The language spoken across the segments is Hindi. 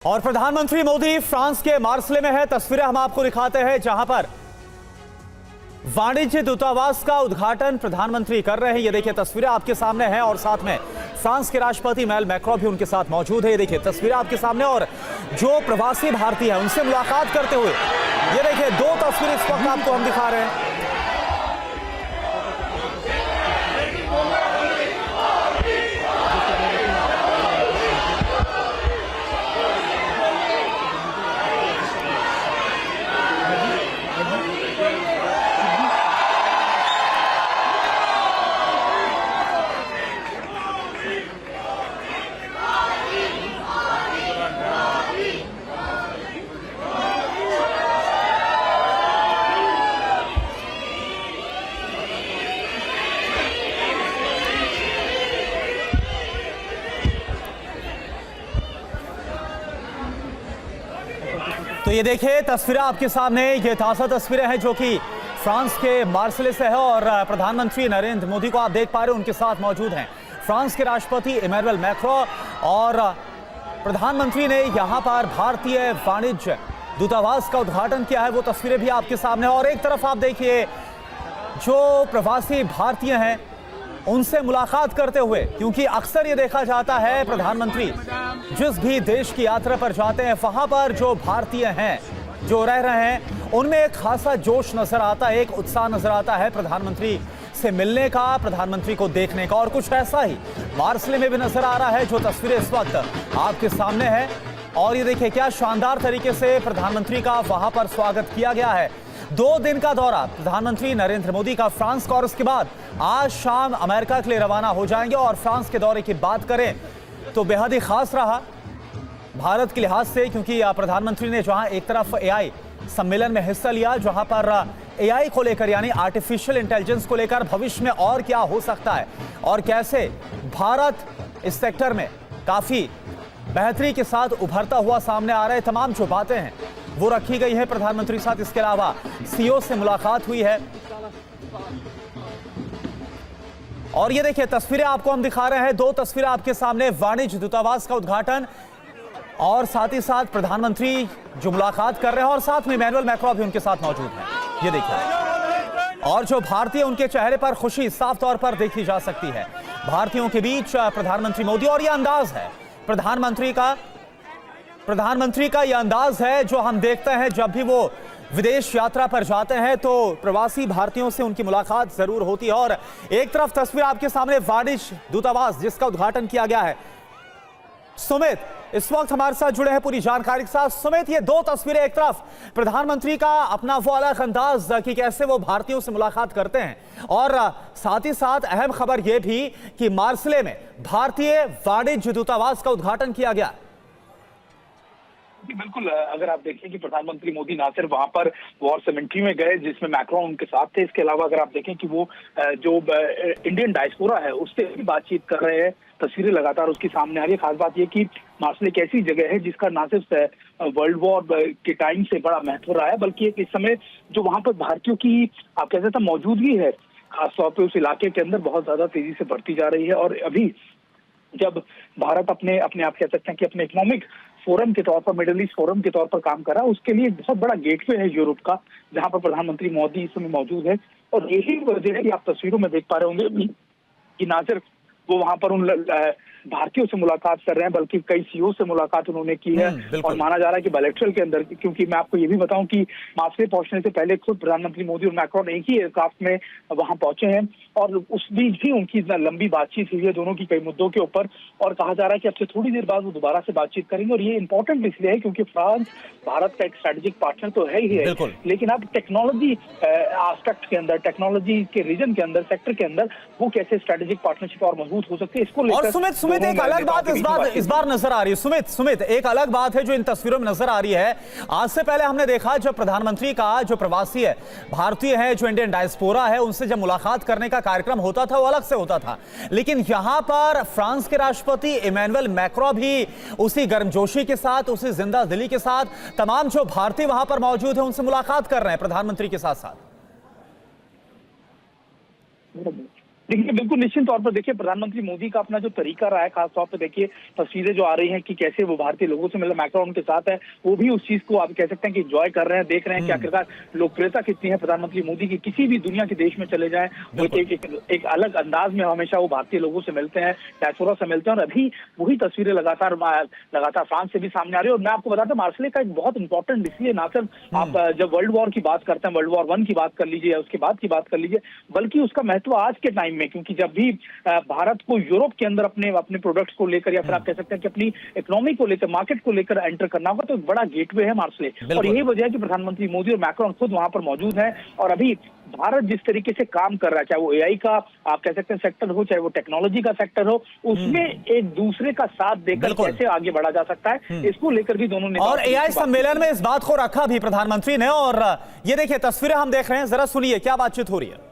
और प्रधानमंत्री मोदी फ्रांस के मार्सेले में है। तस्वीरें हम आपको दिखाते हैं जहां पर वाणिज्य दूतावास का उद्घाटन प्रधानमंत्री कर रहे हैं। ये देखिए तस्वीरें आपके सामने हैं और साथ में फ्रांस के राष्ट्रपति इमैनुअल मैक्रों भी उनके साथ मौजूद है। ये देखिए तस्वीरें आपके सामने और जो प्रवासी भारतीय हैं उनसे मुलाकात करते हुए ये देखिए दो तस्वीरें इस वक्त आपको हम दिखा रहे हैं। तो ये देखिए तस्वीरें आपके सामने, ये ताज़ा तस्वीरें हैं जो कि फ्रांस के मार्सेले से है और प्रधानमंत्री नरेंद्र मोदी को आप देख पा रहे हैं, उनके साथ मौजूद हैं फ्रांस के राष्ट्रपति इमैनुअल मैक्रों और प्रधानमंत्री ने यहां पर भारतीय वाणिज्य दूतावास का उद्घाटन किया है। वो तस्वीरें भी आपके सामने और एक तरफ आप देखिए जो प्रवासी भारतीय हैं उनसे मुलाकात करते हुए, क्योंकि अक्सर ये देखा जाता है प्रधानमंत्री जिस भी देश की यात्रा पर जाते हैं वहां पर जो भारतीय हैं जो रह रहे हैं उनमें एक खासा जोश नजर आता है, एक उत्साह नजर आता है प्रधानमंत्री से मिलने का, प्रधानमंत्री को देखने का। और कुछ ऐसा ही मार्सेले में भी नजर आ रहा है जो तस्वीरें इस वक्त आपके सामने है। और ये देखिए क्या शानदार तरीके से प्रधानमंत्री का वहां पर स्वागत किया गया है। 2 दिन का दौरा प्रधानमंत्री नरेंद्र मोदी का फ्रांस का और उसके बाद आज शाम अमेरिका के लिए रवाना हो जाएंगे। और फ्रांस के दौरे की बात करें तो बेहद ही खास रहा भारत के लिहाज से, क्योंकि प्रधानमंत्री ने जहां एक तरफ एआई सम्मेलन में हिस्सा लिया जहां पर एआई को लेकर यानी आर्टिफिशियल इंटेलिजेंस को लेकर भविष्य में और क्या हो सकता है और कैसे भारत इस सेक्टर में काफी बेहतरी के साथ उभरता हुआ सामने आ रहा है, तमाम जो बातें हैं वो रखी गई है प्रधानमंत्री के साथ। इसके अलावा सीईओ से मुलाकात हुई है। और ये देखिए तस्वीरें आपको हम दिखा रहे हैं, 2 तस्वीरें आपके सामने, वाणिज्य दूतावास का उद्घाटन और साथ ही साथ प्रधानमंत्री जो मुलाकात कर रहे हैं और साथ में इमैनुअल मैक्रों भी उनके साथ मौजूद हैं। ये देखिए और जो भारतीय उनके चेहरे पर खुशी साफ तौर पर देखी जा सकती है। भारतीयों के बीच प्रधानमंत्री मोदी, और यह अंदाज है प्रधानमंत्री का यह अंदाज है जो हम देखते हैं जब भी वो विदेश यात्रा पर जाते हैं तो प्रवासी भारतीयों से उनकी मुलाकात जरूर होती है। और एक तरफ तस्वीर आपके सामने वाणिज्य दूतावास जिसका उद्घाटन किया गया है। सुमित इस वक्त हमारे साथ जुड़े हैं पूरी जानकारी के साथ। सुमित, ये 2 तस्वीरें, एक तरफ प्रधानमंत्री का अपना वो अलग अंदाज कि कैसे वो भारतीयों से मुलाकात करते हैं और साथ ही साथ अहम खबर यह भी कि मार्सेले में भारतीय वाणिज्य दूतावास का उद्घाटन किया गया। बिल्कुल, अगर आप देखें कि प्रधानमंत्री मोदी ना सिर्फ वहां पर वॉर सेमेंट्री में गए जिसमें मैक्रों उनके साथ थे, इसके अलावा अगर आप देखें कि वो जो इंडियन डायस्पोरा है उससे भी बातचीत कर रहे हैं। तस्वीरें लगातार उसकी सामने आ रही है। खास बात यह कि मार्सेले एक ऐसी जगह है जिसका ना सिर्फ वर्ल्ड वॉर के टाइम से बड़ा महत्व रहा है, बल्कि इस समय जो वहां पर भारतीयों की आप कह सकते हैं मौजूदगी है, खासतौर पर उस इलाके के अंदर बहुत ज्यादा तेजी से बढ़ती जा रही है। और अभी जब भारत अपने आप कह सकते हैं कि अपने इकोनॉमिक फोरम के तौर पर, मिडिल ईस्ट फोरम के तौर पर काम कर रहा है, उसके लिए बहुत बड़ा गेटवे है यूरोप का, जहां पर प्रधानमंत्री मोदी इस समय मौजूद है। और यही वजह है कि आप तस्वीरों में देख पा रहे होंगे कि ना सिर्फ वो वहां पर उन भारतीयों से मुलाकात कर रहे हैं बल्कि कई सीईओ से मुलाकात उन्होंने की है। और माना जा रहा है कि बायलैटरल के अंदर, क्योंकि मैं आपको ये भी बताऊं कि मार्सेले पहुंचने से पहले खुद प्रधानमंत्री मोदी और मैक्रों एक ही एयरक्राफ्ट में वहां पहुंचे हैं और उस बीच भी उनकी लंबी बातचीत हुई है दोनों की कई मुद्दों के ऊपर। और कहा जा रहा है कि अब से थोड़ी देर बाद वो दोबारा से बातचीत करेंगे। और ये इंपॉर्टेंट इसलिए है क्योंकि फ्रांस भारत का एक स्ट्रेटेजिक पार्टनर तो है ही है, लेकिन अब टेक्नोलॉजी एस्पेक्ट के अंदर, टेक्नोलॉजी के रीजन के अंदर, सेक्टर के अंदर वो कैसे स्ट्रेटेजिक पार्टनरशिप और मजबूत हो सकती है, इसको लेकर सुमित एक अलग बात इस बार नजर आ रही है। सुमित एक अलग बात है जो इन तस्वीरों में नजर आ रही है। आज से पहले हमने देखा जब प्रधानमंत्री का जो प्रवासी है भारतीय है, जो इंडियन डायस्पोरा है, उनसे जब मुलाकात करने का कार्यक्रम होता था वो अलग से होता था। लेकिन यहां पर फ्रांस के राष्ट्रपति इमैनुअल मैक्रों भी उसी गर्मजोशी के साथ, उसी जिंदा दिली के साथ तमाम जो भारतीय वहां पर मौजूद है उनसे मुलाकात कर रहे हैं प्रधानमंत्री के साथ साथ। देखिए बिल्कुल निश्चित तौर पर देखिए प्रधानमंत्री मोदी का अपना जो तरीका रहा है, खासतौर पर देखिए तस्वीरें जो आ रही हैं कि कैसे वो भारतीय लोगों से मतलब मैक्रोन उनके साथ है, वो भी उस चीज को आप कह सकते हैं कि एंजॉय कर रहे हैं, देख रहे हैं कि आखिरकार लोकप्रियता कितनी है प्रधानमंत्री मोदी की। किसी भी दुनिया के देश में चले जाएं वो एक अलग अंदाज में हमेशा वो भारतीय लोगों से मिलते हैं, डायस्पोरा से मिलते हैं। और अभी वही तस्वीरें लगातार फ्रांस से भी सामने आ रही है। और मैं आपको बताता हूँ मार्सले का एक बहुत इंपॉर्टेंट इसलिए ना सिर्फ आप जब वर्ल्ड वॉर की बात करते हैं, वर्ल्ड वॉर 1 की बात कर लीजिए या उसके बाद की बात कर लीजिए, बल्कि उसका महत्व आज के टाइम में, क्योंकि जब भी भारत को यूरोप के अंदर अपने प्रोडक्ट्स को लेकर या फिर आप कह सकते हैं कि अपनी इकोनॉमी को लेकर, मार्केट को लेकर एंटर करना होगा, तो एक बड़ा गेटवे है मार्सले। और यही वजह है कि प्रधानमंत्री मोदी और मैक्रोन खुद वहां पर मौजूद हैं। और अभी भारत जिस तरीके से काम कर रहा है, चाहे वो एआई का आप कह सकते हैं सेक्टर हो, चाहे वो टेक्नोलॉजी का सेक्टर हो, उसमें एक दूसरे का साथ देकर कैसे आगे बढ़ा जा सकता है, इसको लेकर भी दोनों ने और एआई सम्मेलन में इस बात को रखा भी प्रधानमंत्री ने। और ये देखिए तस्वीरें हम देख रहे हैं, जरा सुनिए क्या बातचीत हो रही है।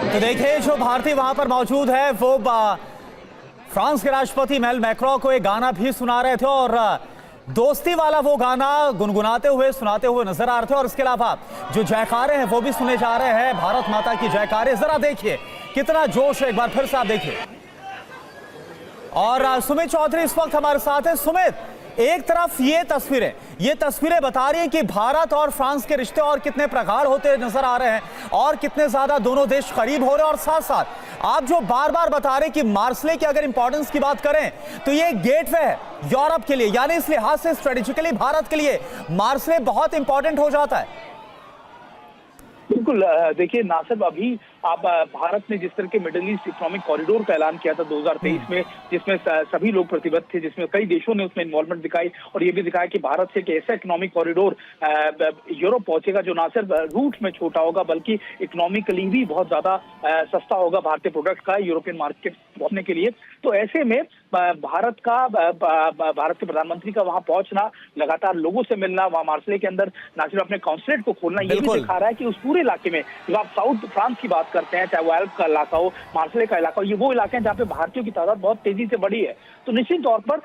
तो देखिए जो भारतीय वहां पर मौजूद है वो फ्रांस के राष्ट्रपति इमैनुअल मैक्रों को एक गाना भी सुना रहे थे और दोस्ती वाला वो गाना गुनगुनाते हुए सुनाते हुए नजर आ रहे थे। और इसके अलावा जो जयकारे हैं वो भी सुने जा रहे हैं, भारत माता की जयकारे। जरा देखिए कितना जोश है, एक बार फिर से आप देखिए। और सुमित चौधरी इस वक्त हमारे साथ है। सुमित, एक तरफ ये तस्वीरें बता रही हैं कि भारत और फ्रांस के रिश्ते और कितने प्रगाढ़ होते नजर आ रहे हैं और कितने ज्यादा दोनों देश करीब हो रहे हैं। और साथ साथ आप जो बार बार बता रहे हैं कि मार्सले की अगर इंपॉर्टेंस की बात करें तो ये गेटवे है यूरोप के लिए, यानी इस लिहाज से स्ट्रेटेजिकली भारत के लिए मार्सले बहुत इंपॉर्टेंट हो जाता है। बिल्कुल देखिए नासिर, अभी आप भारत ने जिस तरह के मिडिल ईस्ट इकोनॉमिक कॉरिडोर का ऐलान किया था 2023 में, जिसमें सभी लोग प्रतिबद्ध थे, जिसमें कई देशों ने उसमें इन्वॉल्वमेंट दिखाई और ये भी दिखाया कि भारत से एक ऐसा इकोनॉमिक कॉरिडोर यूरोप पहुंचेगा जो ना सिर्फ रूट में छोटा होगा बल्कि इकोनॉमिकली भी बहुत ज्यादा सस्ता होगा भारतीय प्रोडक्ट का यूरोपियन मार्केट पहुंचने के लिए। तो ऐसे में भारत के प्रधानमंत्री का वहां पहुंचना, लगातार लोगों से मिलना, वहां मार्सले के अंदर ना सिर्फ अपने कॉन्सुलेट को खोलना, ये भी दिखा रहा है कि उस पूरे इलाके में, जब आप साउथ फ्रांस की बात करते हैं, चाहे वो एल्प का इलाका हो, मार्सले का इलाका हो, ये वो इलाके हैं जहाँ पे भारतीयों की तादाद बहुत तेजी से बढ़ी है। तो निश्चित तौर पर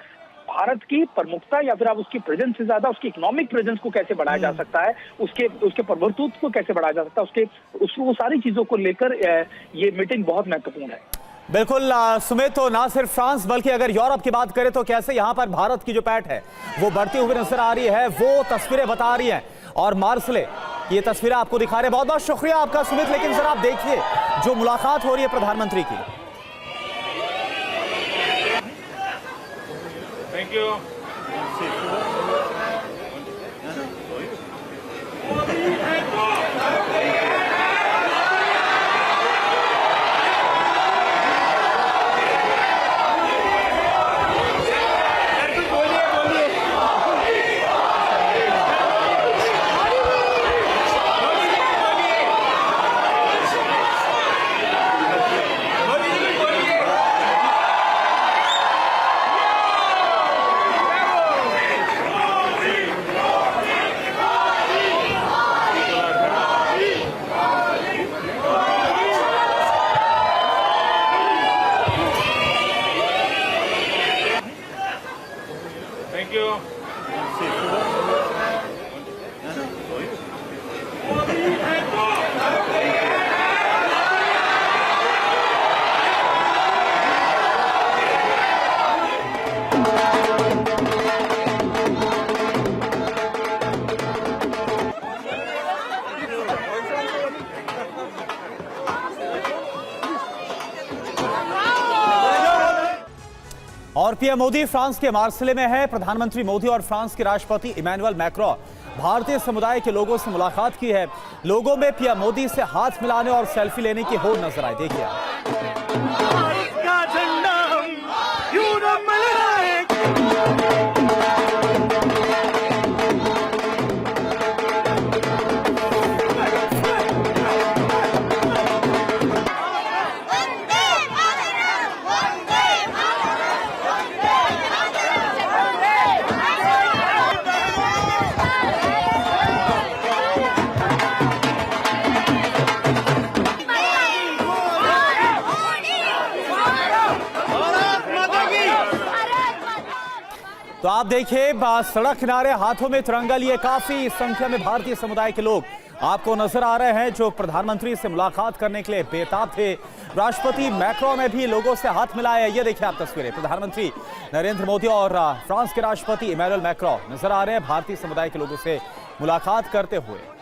भारत की प्रमुखता या फिर आप उसकी प्रेजेंस से ज्यादा उसकी इकोनॉमिक प्रेजेंस को कैसे बढ़ाया जा सकता है, उसके प्रभुत्व को कैसे बढ़ाया जा सकता है, वो सारी चीजों को लेकर ये मीटिंग बहुत महत्वपूर्ण है। बिल्कुल सुमित, तो ना सिर्फ फ्रांस बल्कि अगर यूरोप की बात करें तो कैसे यहां पर भारत की जो पैठ है वो बढ़ती हुई नजर आ रही है, वो तस्वीरें बता रही हैं। और मार्सले ये तस्वीरें आपको दिखा रहे हैं। बहुत बहुत शुक्रिया आपका सुमित। लेकिन जरा आप देखिए जो मुलाकात हो रही है प्रधानमंत्री की। Thank you. और पीएम मोदी फ्रांस के मार्सेले में है। प्रधानमंत्री मोदी और फ्रांस के राष्ट्रपति इमैनुअल मैक्रों भारतीय समुदाय के लोगों से मुलाकात की है। लोगों में पीएम मोदी से हाथ मिलाने और सेल्फी लेने की होड़ नजर आई। देखिए तो आप देखिए सड़क किनारे हाथों में तिरंगा लिए काफी संख्या में भारतीय समुदाय के लोग आपको नजर आ रहे हैं, जो प्रधानमंत्री से मुलाकात करने के लिए बेताब थे। राष्ट्रपति मैक्रों ने भी लोगों से हाथ मिलाया। ये देखिए आप तस्वीरें, प्रधानमंत्री नरेंद्र मोदी और फ्रांस के राष्ट्रपति इमैनुअल मैक्रों नजर आ रहे हैं भारतीय समुदाय के लोगों से मुलाकात करते हुए।